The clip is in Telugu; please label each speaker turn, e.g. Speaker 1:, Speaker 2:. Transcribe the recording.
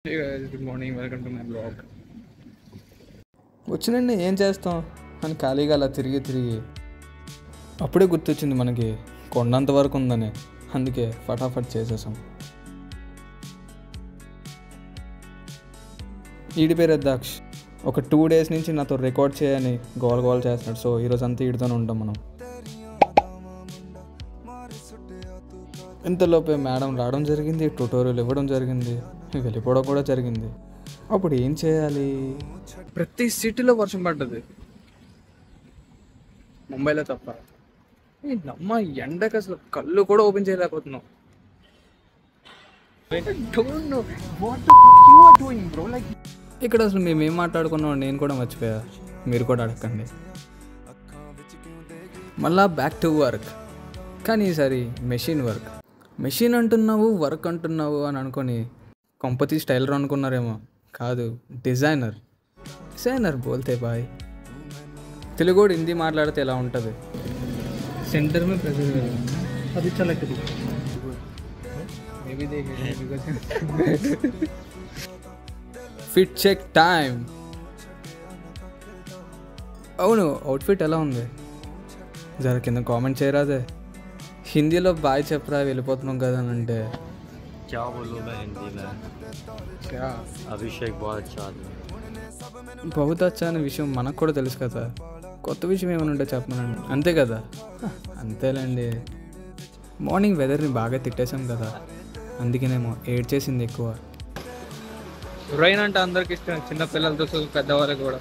Speaker 1: Hey guys, good morning. Welcome to my vlog.
Speaker 2: వచ్చినండి ఏం చేస్తాం అని ఖాళీగా అలా తిరిగి తిరిగి అప్పుడే గుర్తొచ్చింది మనకి కొండంత వరకు ఉందని. అందుకే ఫటాఫట్ చేసేసాం. ఈడి పేరు దాక్ష్. ఒక 2 days నుంచి నాతో రికార్డ్ చేయని గోల్ చేస్తున్నాడు. సో ఈరోజు అంతా ఈడితోనే ఉంటాం మనం. ఇంతలోపే మేడం రావడం జరిగింది, ట్యూటోరియల్ ఇవ్వడం జరిగింది, వెళ్ళిపోవడం కూడా జరిగింది. అప్పుడు ఏం చేయాలి?
Speaker 1: ప్రతి సిటీలో వర్షం పడ్డది, ముంబైలో తప్ప. నమ్మ ఎండకి అసలు కళ్ళు కూడా ఓపెన్ చేయలేకపోతున్నాం.
Speaker 2: ఇక్కడ అసలు మేము ఏం మాట్లాడుకున్నాం నేను కూడా మర్చిపోయా. మీరు కూడా అడగండి. మళ్ళా బ్యాక్ టు వర్క్. కానీ ఈసారి మెషిన్ వర్క్. మెషిన్ అంటున్నావు, వర్క్ అంటున్నావు అని అనుకొని కొంపతి టైలర్ అనుకున్నారేమో. కాదు, డిజైనర్. బోల్తే బాయ్. తెలుగు హిందీ మాట్లాడితే ఎలా ఉంటుంది?
Speaker 1: सेंटर में प्रेशर अभी अच्छा लगता है.
Speaker 2: Fit check time. అవును, అవుట్ఫిట్ ఎలా ఉంది? జర కింద కామెంట్ చేయరాదే. హిందీలో బాయ్ చెప్పరా వెళ్ళిపోతున్నాం కదా అని అంటే
Speaker 3: क्या बोलूँ मैं हिंदी में. अभिषेक बहुत अच्छा आदमी.
Speaker 2: బహుత్ అచ్చా అనే విషయం మనకు కూడా తెలుసు కదా. కొత్త విషయం ఏమైనా ఉంటే చెప్పమనండి. అంతే కదా? అంతేలేండి. మార్నింగ్ వెదర్ని బాగా తిట్టేసాం కదా, అందుకేనేమో ఏడ్ చేసింది ఎక్కువ.
Speaker 1: రైన్ అంటే అందరికి ఇష్టం, చిన్న పిల్లలతో పెద్దవాళ్ళకి కూడా.